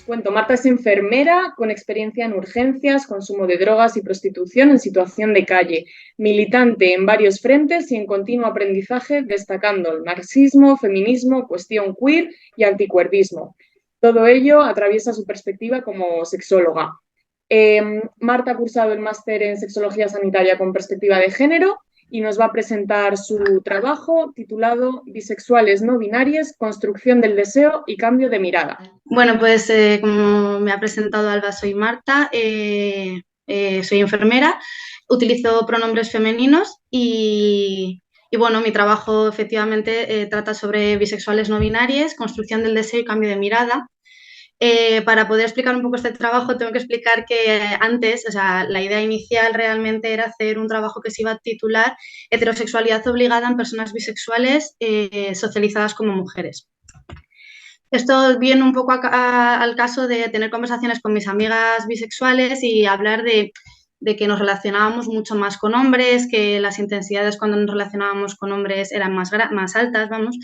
cuento, Marta es enfermera con experiencia en urgencias, consumo de drogas y prostitución en situación de calle, militante en varios frentes y en continuo aprendizaje, destacando el marxismo, feminismo, cuestión queer y anticuervismo. Todo ello atraviesa su perspectiva como sexóloga. Marta ha cursado el máster en sexología sanitaria con perspectiva de género y nos va a presentar su trabajo titulado Bisexuales no binarias, construcción del deseo y cambio de mirada. Bueno, pues como me ha presentado Alba, soy Marta, soy enfermera, utilizo pronombres femeninos y bueno, mi trabajo efectivamente trata sobre bisexuales no binarias, construcción del deseo y cambio de mirada. Para poder explicar un poco este trabajo tengo que explicar que antes, o sea, la idea inicial realmente era hacer un trabajo que se iba a titular Heterosexualidad obligada en personas bisexuales socializadas como mujeres. Esto viene un poco al caso de tener conversaciones con mis amigas bisexuales y hablar de que nos relacionábamos mucho más con hombres, que las intensidades cuando nos relacionábamos con hombres eran más altas, vamos,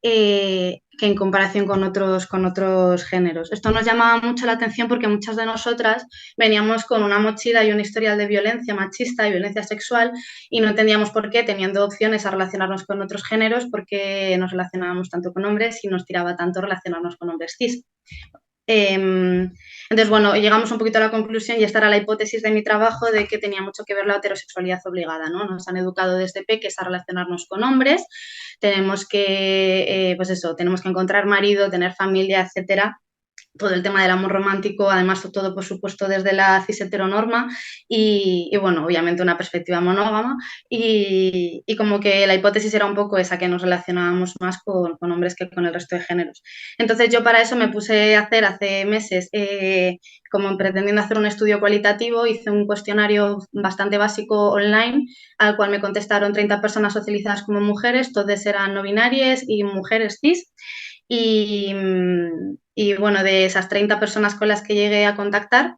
que en comparación con otros géneros. Esto nos llamaba mucho la atención porque muchas de nosotras veníamos con una mochila y un historial de violencia machista y violencia sexual y no entendíamos por qué, teniendo opciones a relacionarnos con otros géneros, por qué nos relacionábamos tanto con hombres y nos tiraba tanto relacionarnos con hombres cis. Entonces, bueno, llegamos un poquito a la conclusión y esta era la hipótesis de mi trabajo de que tenía mucho que ver la heterosexualidad obligada, ¿no? Nos han educado desde peques a relacionarnos con hombres, tenemos que, pues eso, tenemos que encontrar marido, tener familia, etcétera. Todo el tema del amor romántico, además todo por supuesto desde la cis heteronorma y bueno, obviamente una perspectiva monógama y como que la hipótesis era un poco esa, que nos relacionábamos más con hombres que con el resto de géneros. Entonces yo para eso me puse a hacer hace meses, como pretendiendo hacer un estudio cualitativo, hice un cuestionario bastante básico online al cual me contestaron 30 personas socializadas como mujeres, todas eran no binarias y mujeres cis. Y, y, bueno, de esas 30 personas con las que llegué a contactar,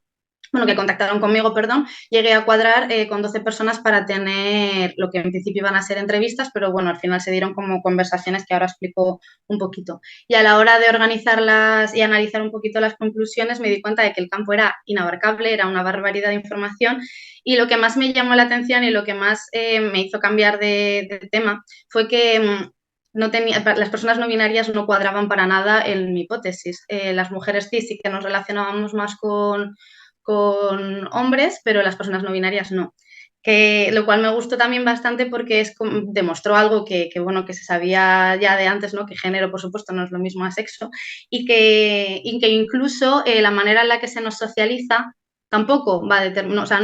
bueno, que contactaron conmigo, perdón, llegué a cuadrar con 12 personas para tener lo que en principio iban a ser entrevistas, pero bueno, al final se dieron como conversaciones que ahora explico un poquito. Y a la hora de organizarlas y analizar un poquito las conclusiones, me di cuenta de que el campo era inabarcable, era una barbaridad de información y lo que más me llamó la atención y lo que más me hizo cambiar de tema fue que no tenía, las personas no binarias no cuadraban para nada en mi hipótesis. Las mujeres cis sí que nos relacionábamos más con hombres, pero las personas no binarias no. Lo cual me gustó también bastante porque demostró algo bueno, que se sabía ya de antes, ¿no? Que género, por supuesto, no es lo mismo a sexo y que incluso la manera en la que se nos socializa tampoco va a determinar, o sea,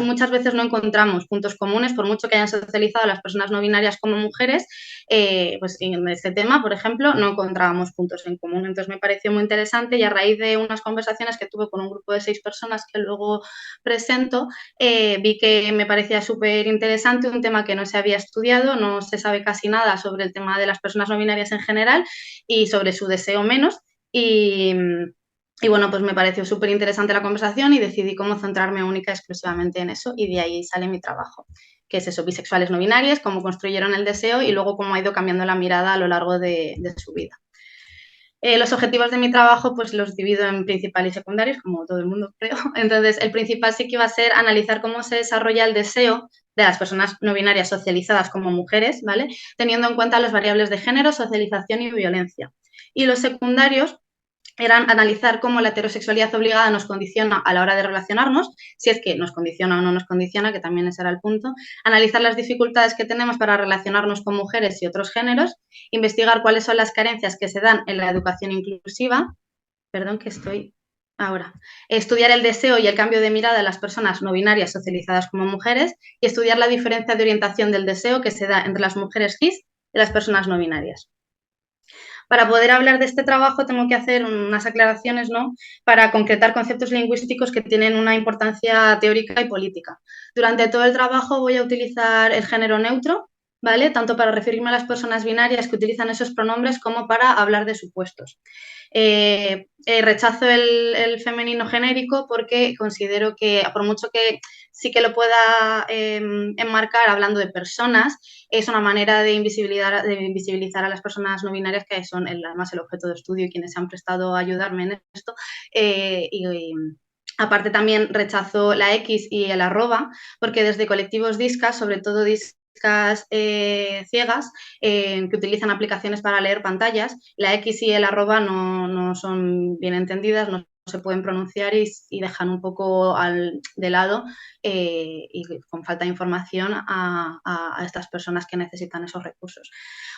muchas veces no encontramos puntos comunes, por mucho que hayan socializado a las personas no binarias como mujeres, pues en este tema, por ejemplo, no encontrábamos puntos en común. Entonces me pareció muy interesante y a raíz de unas conversaciones que tuve con un grupo de 6 personas que luego presento, vi que me parecía súper interesante, un tema que no se había estudiado, no se sabe casi nada sobre el tema de las personas no binarias en general y sobre su deseo menos. Y bueno, pues me pareció súper interesante la conversación y decidí cómo centrarme única y exclusivamente en eso y de ahí sale mi trabajo, que es eso, bisexuales no binarias, cómo construyeron el deseo y luego cómo ha ido cambiando la mirada a lo largo de su vida. Los objetivos de mi trabajo pues los divido en principal y secundarios, como todo el mundo creo. Entonces, el principal sí que va a ser analizar cómo se desarrolla el deseo de las personas no binarias socializadas como mujeres, ¿vale? Teniendo en cuenta las variables de género, socialización y violencia. Y los secundarios eran analizar cómo la heterosexualidad obligada nos condiciona a la hora de relacionarnos, si es que nos condiciona o no nos condiciona, que también ese era el punto, analizar las dificultades que tenemos para relacionarnos con mujeres y otros géneros, investigar cuáles son las carencias que se dan en la educación inclusiva, perdón que estoy ahora, estudiar el deseo y el cambio de mirada de las personas no binarias socializadas como mujeres y estudiar la diferencia de orientación del deseo que se da entre las mujeres cis y las personas no binarias. Para poder hablar de este trabajo tengo que hacer unas aclaraciones, ¿no? Para concretar conceptos lingüísticos que tienen una importancia teórica y política. Durante todo el trabajo voy a utilizar el género neutro, ¿vale? Tanto para referirme a las personas binarias que utilizan esos pronombres como para hablar de supuestos. Rechazo el femenino genérico porque considero que, por mucho que sí que lo pueda enmarcar hablando de personas, es una manera de invisibilizar a las personas no binarias, que son además el objeto de estudio y quienes se han prestado a ayudarme en esto. Aparte también rechazo la X y el arroba, porque desde colectivos discas, sobre todo discas ciegas, que utilizan aplicaciones para leer pantallas, la X y el arroba no son bien entendidas, no se pueden pronunciar y dejan un poco de lado y con falta de información a estas personas que necesitan esos recursos.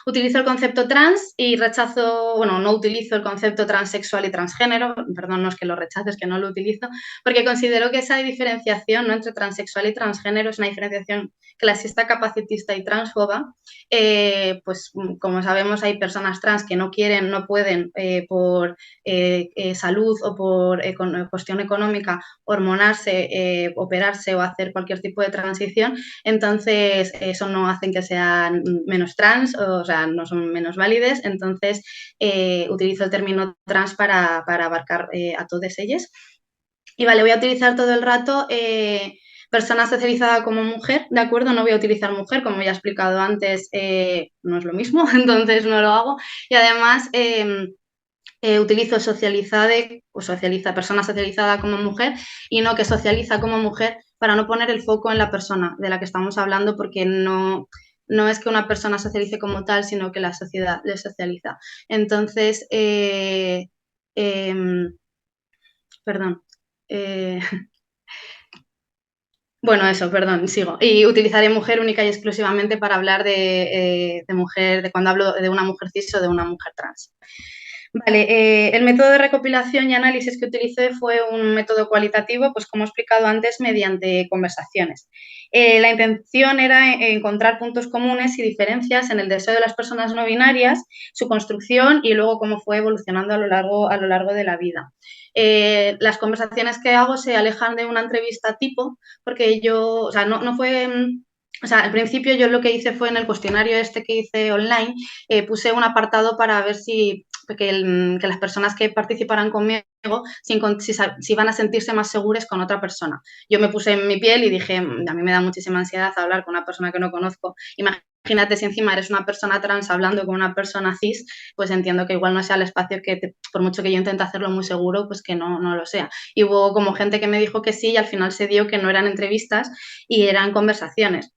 Utilizo el concepto trans y rechazo, bueno, no utilizo el concepto transexual y transgénero, perdón, no es que lo rechace, es que no lo utilizo, porque considero que esa diferenciación, ¿no?, entre transexual y transgénero es una diferenciación clasista, capacitista y transfoba. Pues como sabemos, hay personas trans que no quieren, no pueden por salud o por cuestión económica hormonarse, operarse o hacer cualquier tipo de transición, entonces eso no hace que sean menos trans, o sea, no son menos válides, entonces utilizo el término trans para abarcar a todas ellas. Y vale, voy a utilizar todo el rato persona socializada como mujer, ¿de acuerdo? No voy a utilizar mujer, como ya he explicado antes, no es lo mismo, entonces no lo hago. Y además utilizo persona socializada como mujer y no que socializa como mujer, para no poner el foco en la persona de la que estamos hablando, porque no es que una persona socialice como tal, sino que la sociedad le socializa. Entonces, perdón. Bueno, eso, perdón, sigo. Y utilizaré mujer única y exclusivamente para hablar de mujer, de cuando hablo de una mujer cis o de una mujer trans. Vale, el método de recopilación y análisis que utilicé fue un método cualitativo, pues como he explicado antes, mediante conversaciones. La intención era encontrar puntos comunes y diferencias en el deseo de las personas no binarias, su construcción y luego cómo fue evolucionando a lo largo de la vida. Las conversaciones que hago se alejan de una entrevista tipo, porque yo, o sea, no fue... O sea, al principio yo lo que hice fue en el cuestionario este que hice online, puse un apartado para ver si las personas que participaran conmigo si van a sentirse más seguras con otra persona. Yo me puse en mi piel y dije, a mí me da muchísima ansiedad hablar con una persona que no conozco. Imagínate si encima eres una persona trans hablando con una persona cis, pues entiendo que igual no sea el espacio por mucho que yo intente hacerlo muy seguro, pues que no lo sea. Y hubo como gente que me dijo que sí y al final se dio que no eran entrevistas y eran conversaciones.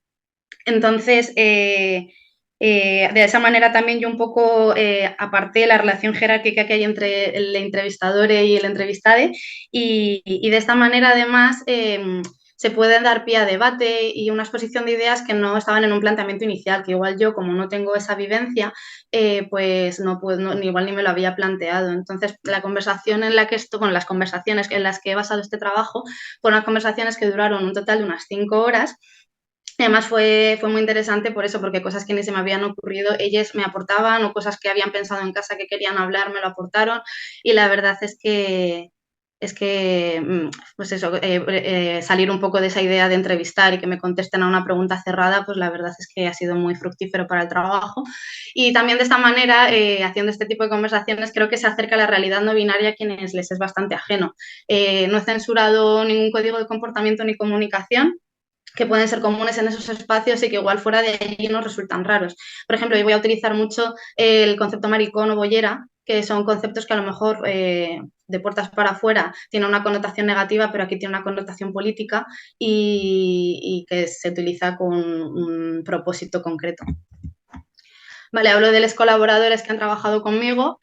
Entonces, de esa manera también yo un poco aparté la relación jerárquica que hay entre el entrevistador y el entrevistado y de esta manera además se puede dar pie a debate y una exposición de ideas que no estaban en un planteamiento inicial, que igual yo como no tengo esa vivencia, pues igual ni me lo había planteado. Entonces la conversación en la que las conversaciones en las que he basado este trabajo fueron unas conversaciones que duraron un total de unas 5 horas. Además fue muy interesante por eso, porque cosas que ni se me habían ocurrido, ellas me aportaban, o cosas que habían pensado en casa que querían hablar, me lo aportaron, y la verdad es que pues eso, salir un poco de esa idea de entrevistar y que me contesten a una pregunta cerrada, pues la verdad es que ha sido muy fructífero para el trabajo. Y también de esta manera, haciendo este tipo de conversaciones, creo que se acerca a la realidad no binaria a quienes les es bastante ajeno. No he censurado ningún código de comportamiento ni comunicación, que pueden ser comunes en esos espacios y que igual fuera de allí nos resultan raros. Por ejemplo, yo voy a utilizar mucho el concepto maricón o bollera, que son conceptos que a lo mejor de puertas para afuera tienen una connotación negativa, pero aquí tiene una connotación política y que se utiliza con un propósito concreto. Vale, hablo de los colaboradores que han trabajado conmigo.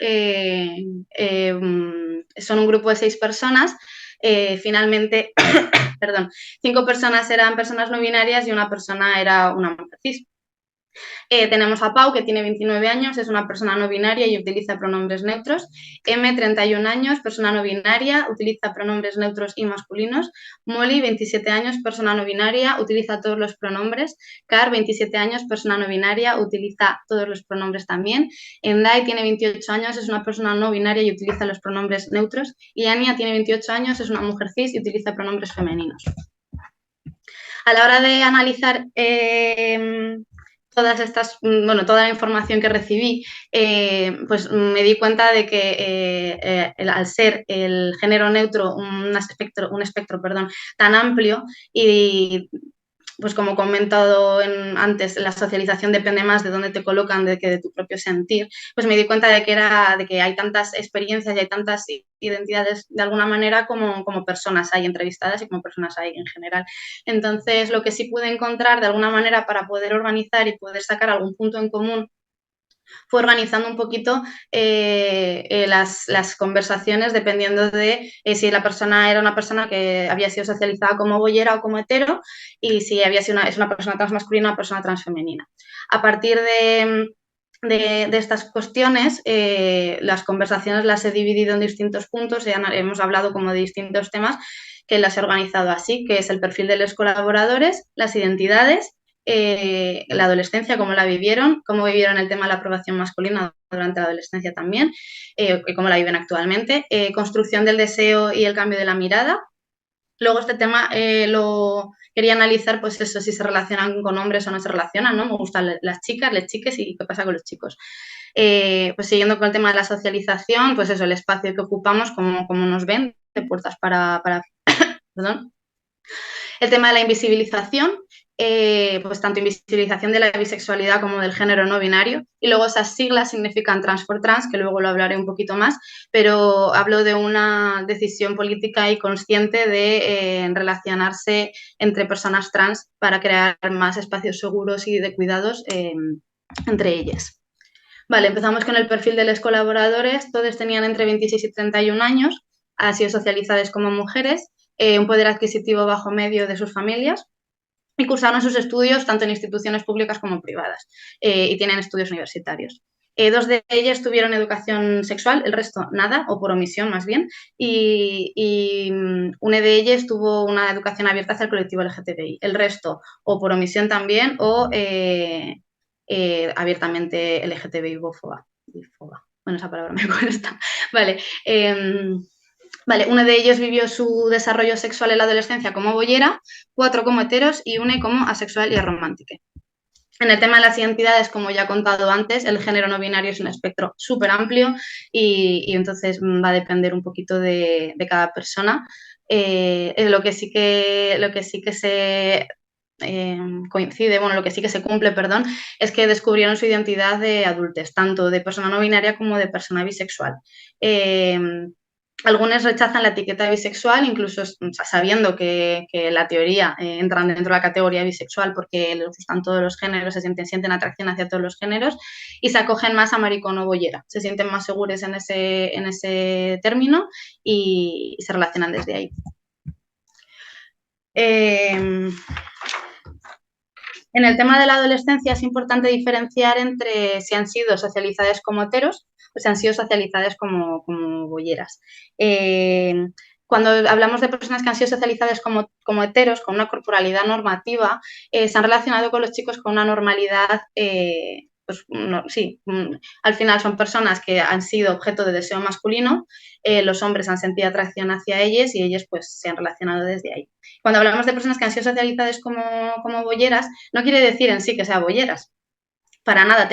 Son un grupo de 6 personas. Finalmente, perdón, 5 personas eran personas no binarias y una persona era una mujer cis. Tenemos a Pau, que tiene 29 años, es una persona no binaria y utiliza pronombres neutros. M, 31 años, persona no binaria, utiliza pronombres neutros y masculinos. Molly, 27 años, persona no binaria, utiliza todos los pronombres. Car, 27 años, persona no binaria, utiliza todos los pronombres también. Endai tiene 28 años, es una persona no binaria y utiliza los pronombres neutros. Y Ania tiene 28 años, es una mujer cis y utiliza pronombres femeninos. A la hora de analizar todas estas, bueno, toda la información que recibí, pues me di cuenta de que al ser el género neutro un espectro, perdón, tan amplio y pues como he comentado antes, la socialización depende más de dónde te colocan que de tu propio sentir, pues me di cuenta de que hay tantas experiencias y hay tantas identidades de alguna manera como personas hay entrevistadas y como personas hay en general. Entonces, lo que sí pude encontrar de alguna manera para poder organizar y poder sacar algún punto en común fue organizando un poquito las conversaciones dependiendo de si la persona era una persona que había sido socializada como boyera o como hetero y si es una persona transmasculina o una persona transfemenina. A partir de estas cuestiones, las conversaciones las he dividido en distintos puntos, hemos hablado como de distintos temas que las he organizado así, que es el perfil de los colaboradores, las identidades, la adolescencia, cómo vivieron el tema de la aprobación masculina durante la adolescencia también, y cómo la viven actualmente, construcción del deseo y el cambio de la mirada. Luego este tema lo quería analizar, pues eso, si se relacionan con hombres o no se relacionan, ¿no? Me gustan las chicas, las chiques y qué pasa con los chicos. Pues siguiendo con el tema de la socialización, pues eso, el espacio que ocupamos, cómo nos ven, de puertas para perdón. El tema de la invisibilización, pues tanto invisibilización de la bisexualidad como del género no binario. Y luego esas siglas significan trans for trans, que luego lo hablaré un poquito más, pero hablo de una decisión política y consciente de relacionarse entre personas trans para crear más espacios seguros y de cuidados entre ellas. Vale, empezamos con el perfil de los colaboradores. Todos tenían entre 26 y 31 años, han sido socializadas como mujeres, un poder adquisitivo bajo medio de sus familias y cursaron sus estudios tanto en instituciones públicas como privadas y tienen estudios universitarios. Dos de ellas tuvieron educación sexual, el resto nada, o por omisión más bien, y una de ellas tuvo una educación abierta hacia el colectivo LGTBI. El resto, o por omisión también, o abiertamente LGTBI-bófoba. Bueno, esa palabra me cuesta. Vale. Vale, uno de ellos vivió su desarrollo sexual en la adolescencia como boyera, 4 como heteros y 1 como asexual y aromántica. En el tema de las identidades, como ya he contado antes, el género no binario es un espectro súper amplio y entonces va a depender un poquito de cada persona. Lo que sí que se coincide, bueno, lo que sí que se cumple, perdón, es que descubrieron su identidad de adultez, tanto de persona no binaria como de persona bisexual. Algunos rechazan la etiqueta bisexual, incluso sabiendo que la teoría entran dentro de la categoría bisexual porque les gustan todos los géneros, sienten atracción hacia todos los géneros y se acogen más a maricón o boyera, se sienten más seguros en ese término y se relacionan desde ahí. En el tema de la adolescencia es importante diferenciar entre si han sido socializadas como heteros o si han sido socializadas como boyeras. Cuando hablamos de personas que han sido socializadas como heteros, con una corporalidad normativa, se han relacionado con los chicos con una normalidad, pues no, sí, al final son personas que han sido objeto de deseo masculino, los hombres han sentido atracción hacia ellas y ellas pues se han relacionado desde ahí. Cuando hablamos de personas que han sido socializadas como boyeras, no quiere decir en sí que sean boyeras. Para nada,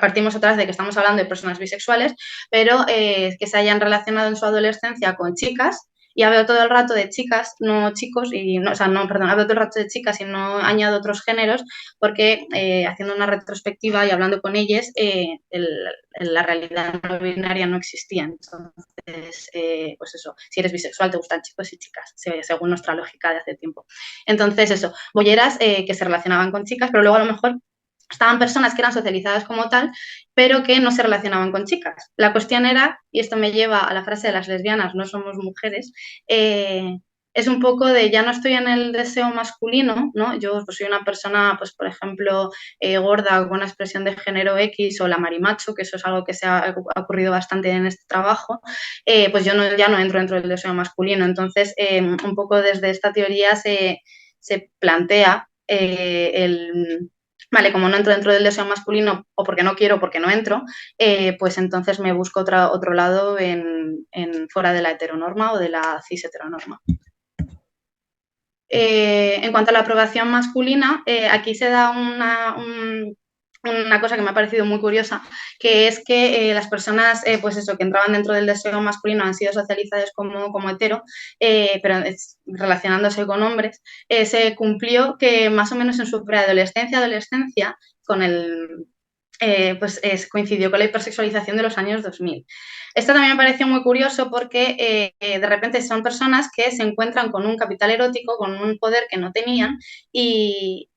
partimos otra vez de que estamos hablando de personas bisexuales, pero que se hayan relacionado en su adolescencia con chicas, y hablo todo el rato de chicas, no chicos, hablo todo el rato de chicas y no añado otros géneros, porque haciendo una retrospectiva y hablando con ellas, la realidad no binaria no existía. Entonces, pues eso, si eres bisexual te gustan chicos y chicas, según nuestra lógica de hace tiempo. Entonces, eso, bolleras que se relacionaban con chicas, pero luego a lo mejor estaban personas que eran socializadas como tal, pero que no se relacionaban con chicas. La cuestión era, y esto me lleva a la frase de las lesbianas, no somos mujeres, es un poco de ya no estoy en el deseo masculino, ¿no? Yo pues, soy una persona, pues por ejemplo, gorda con una expresión de género X o la marimacho, que eso es algo que se ha ocurrido bastante en este trabajo, pues yo ya no entro dentro del deseo masculino. Entonces, un poco desde esta teoría se plantea vale, como no entro dentro del deseo masculino o porque no quiero o porque no entro, pues entonces me busco otro lado fuera de la heteronorma o de la cis heteronorma. En cuanto a la aprobación masculina, aquí se da una cosa que me ha parecido muy curiosa, que es que las personas, pues eso, que entraban dentro del deseo masculino han sido socializadas como hetero, pero relacionándose con hombres, se cumplió que más o menos en su preadolescencia, adolescencia, con coincidió con la hipersexualización de los años 2000. Esto también me pareció muy curioso porque de repente son personas que se encuentran con un capital erótico, con un poder que no tenían y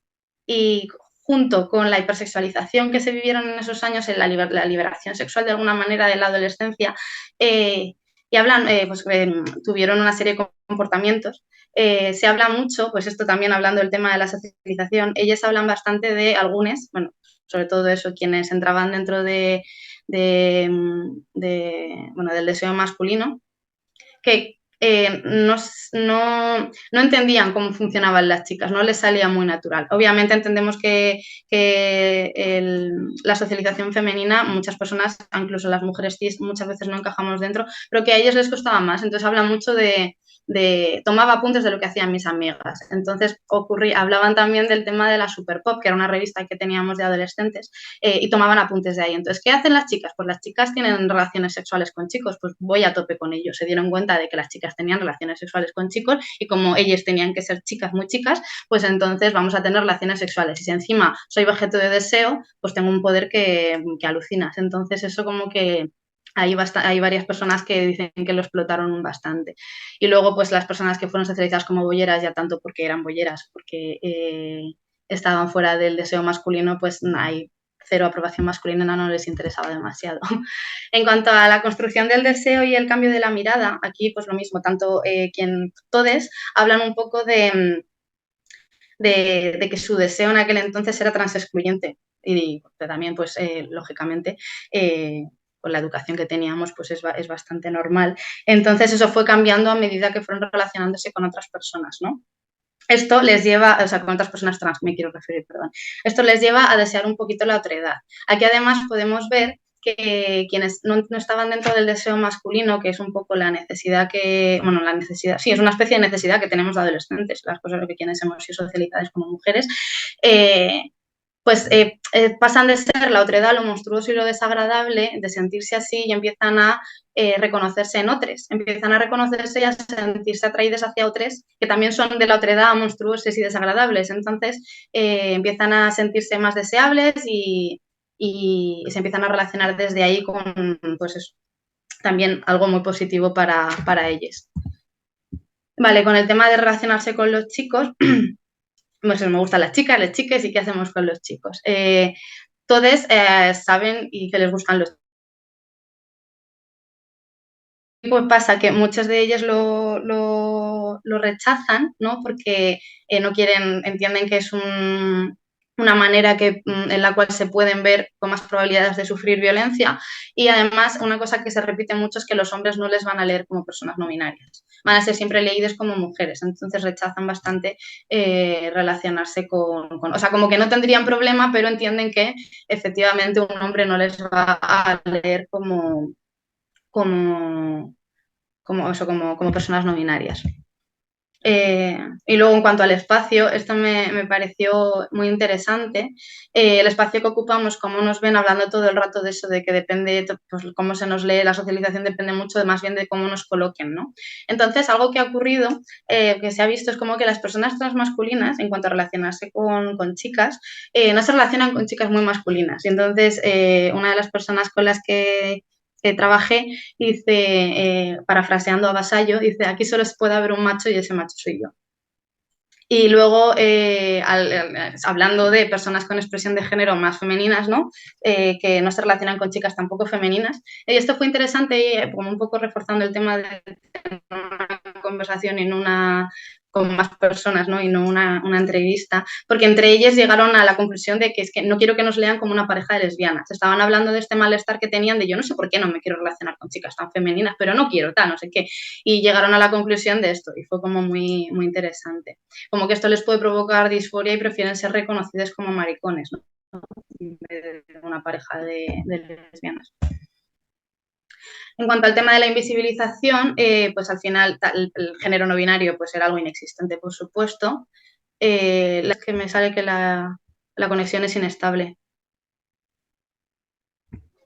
junto con la hipersexualización que se vivieron en esos años, en la liberación sexual de alguna manera de la adolescencia, y tuvieron una serie de comportamientos. Se habla mucho, pues esto también hablando del tema de la socialización, ellas hablan bastante de algunos, bueno, sobre todo eso, quienes entraban dentro del deseo masculino, que no entendían cómo funcionaban las chicas, no les salía muy natural. Obviamente entendemos que la socialización femenina, muchas personas, incluso las mujeres cis, muchas veces no encajamos dentro, pero que a ellos les costaba más. Entonces habla mucho tomaba apuntes de lo que hacían mis amigas. Entonces hablaban también del tema de la Super Pop, que era una revista que teníamos de adolescentes, y tomaban apuntes de ahí. Entonces, ¿qué hacen las chicas? Pues las chicas tienen relaciones sexuales con chicos, pues voy a tope con ellos. Se dieron cuenta de que las chicas tenían relaciones sexuales con chicos y como ellas tenían que ser chicas muy chicas, pues entonces vamos a tener relaciones sexuales. Y si encima soy objeto de deseo, pues tengo un poder que alucinas. Entonces, eso como que hay varias personas que dicen que lo explotaron bastante. Y luego, pues las personas que fueron socializadas como bolleras, ya tanto porque eran bolleras, porque estaban fuera del deseo masculino, pues hay cero aprobación masculina, no les interesaba demasiado. En cuanto a la construcción del deseo y el cambio de la mirada, aquí pues lo mismo, tanto todos hablan un poco de que su deseo en aquel entonces era transexcluyente y también pues lógicamente con la educación que teníamos pues es bastante normal. Entonces eso fue cambiando a medida que fueron relacionándose con otras personas, ¿no? Esto les lleva, o sea, con otras personas trans me quiero referir, perdón. Esto les lleva a desear un poquito la otredad. Aquí además podemos ver que quienes no estaban dentro del deseo masculino, que es un poco la necesidad la necesidad, sí, es una especie de necesidad que tenemos de adolescentes, las cosas que quienes hemos sido socializadas como mujeres, pasan de ser la otredad, lo monstruoso y lo desagradable, de sentirse así y empiezan a reconocerse en otros, empiezan a reconocerse y a sentirse atraídos hacia otros que también son de la otredad, monstruosos y desagradables. Entonces empiezan a sentirse más deseables y se empiezan a relacionar desde ahí con, pues eso, también algo muy positivo para ellos. Vale, con el tema de relacionarse con los chicos, pues me gustan las chicas y qué hacemos con los chicos. Todos saben y que les gustan los chicos. Pues pasa que muchas de ellas lo rechazan, ¿no? Porque no quieren, entienden que es una manera en la cual se pueden ver con más probabilidades de sufrir violencia y además una cosa que se repite mucho es que los hombres no les van a leer como personas no binarias, van a ser siempre leídos como mujeres, entonces rechazan bastante relacionarse o sea, como que no tendrían problema, pero entienden que efectivamente un hombre no les va a leer como personas no binarias. Y luego en cuanto al espacio, esto me pareció muy interesante. El espacio que ocupamos, cómo nos ven, hablando todo el rato de eso, de que depende, pues cómo se nos lee la socialización depende mucho más bien de cómo nos coloquen, ¿no? Entonces, algo que ha ocurrido, que se ha visto, es como que las personas transmasculinas, en cuanto a relacionarse con chicas, no se relacionan con chicas muy masculinas. Y entonces, una de las personas con las que trabajé, dice, parafraseando a Vasallo, dice, aquí solo se puede haber un macho y ese macho soy yo. Y luego, hablando de personas con expresión de género más femeninas, ¿no? Que no se relacionan con chicas tampoco femeninas. Y esto fue interesante, como un poco reforzando el tema de una conversación con más personas, ¿no? Y no una entrevista, porque entre ellas llegaron a la conclusión de que es que no quiero que nos lean como una pareja de lesbianas. Estaban hablando de este malestar que tenían de yo no sé por qué no me quiero relacionar con chicas tan femeninas, pero no quiero, tal, no sé qué. Y llegaron a la conclusión de esto y fue como muy, muy interesante. Como que esto les puede provocar disforia y prefieren ser reconocidos como maricones, ¿no? En vez de una pareja de lesbianas. En cuanto al tema de la invisibilización, pues al final el género no binario pues era algo inexistente, por supuesto. Es que me sale que la conexión es inestable.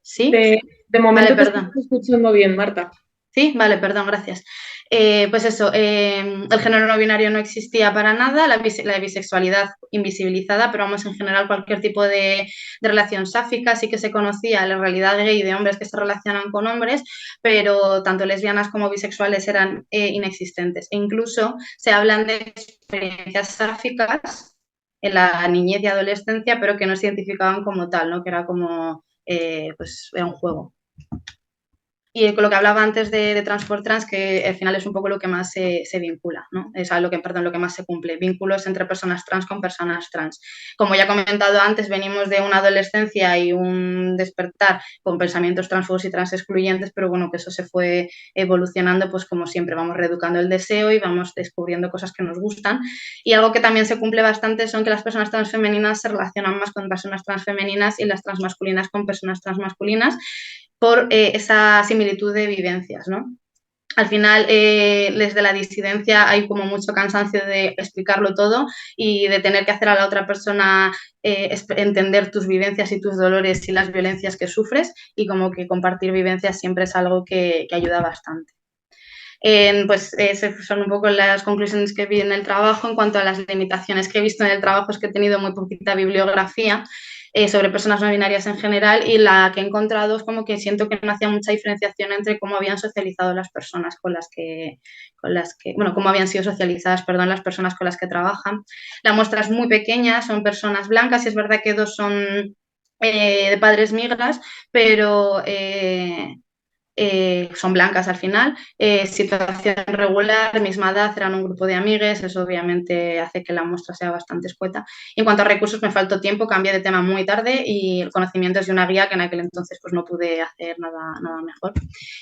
¿Sí? De Vale, momento te estoy perdón. escuchando bien, Marta. Sí, vale, perdón, gracias. Pues eso, el género no binario no existía para nada, la bisexualidad invisibilizada, pero vamos, en general cualquier tipo de relación sáfica sí que se conocía la realidad gay de hombres que se relacionan con hombres, pero tanto lesbianas como bisexuales eran inexistentes. E incluso se hablan de experiencias sáficas en la niñez y adolescencia, pero que no se identificaban como tal, ¿no? Que era como, pues era un juego. Y con lo que hablaba antes de Transport Trans, que al final es un poco lo que más se vincula, ¿no? Es lo que más se cumple, vínculos entre personas trans con personas trans. Como ya he comentado antes, venimos de una adolescencia y un despertar con pensamientos transfobos y trans excluyentes, pero bueno, que eso se fue evolucionando, pues como siempre, vamos reeducando el deseo y vamos descubriendo cosas que nos gustan. Y algo que también se cumple bastante son que las personas transfemeninas se relacionan más con personas transfemeninas y las transmasculinas con personas transmasculinas, por esa similitud de vivencias, ¿no? Al final, desde la disidencia hay como mucho cansancio de explicarlo todo y de tener que hacer a la otra persona entender tus vivencias y tus dolores y las violencias que sufres, y como que compartir vivencias siempre es algo que ayuda bastante. Pues esas son un poco las conclusiones que vi en el trabajo. En cuanto a las limitaciones que he visto en el trabajo, es que he tenido muy poquita bibliografía sobre personas no binarias en general, y la que he encontrado es como que siento que no hacía mucha diferenciación entre cómo habían socializado las personas bueno, cómo habían sido socializadas, perdón, las personas con las que trabajan. La muestra es muy pequeña, son personas blancas, y es verdad que 2 son de padres migras, pero son blancas al final, situación regular, misma edad, eran un grupo de amigues, eso obviamente hace que la muestra sea bastante escueta. Y en cuanto a recursos, me faltó tiempo, cambié de tema muy tarde, y el conocimiento es de una guía que en aquel entonces pues no pude hacer nada mejor.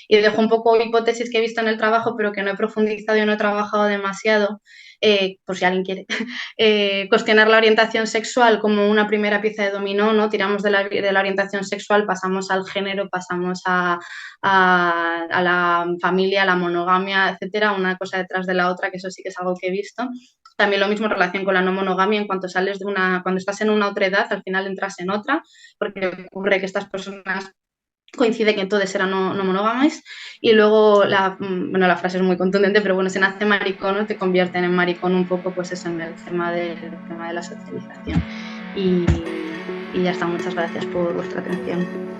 Y dejo un poco hipótesis que he visto en el trabajo, pero que no he profundizado y no he trabajado demasiado, por si alguien quiere. Cuestionar la orientación sexual como una primera pieza de dominó, ¿no? Tiramos de la orientación sexual, pasamos al género, pasamos a la familia, a la monogamia, etcétera, una cosa detrás de la otra, que eso sí que es algo que he visto. También lo mismo en relación con la no monogamia, en cuanto sales cuando estás en una otra edad, al final entras en otra, porque ocurre que estas personas coincide que todos eran no monógamas. Y luego la frase es muy contundente, pero bueno, se nace maricón o te convierten en maricón un poco, pues eso, en el tema de la socialización. Y ya está, muchas gracias por vuestra atención.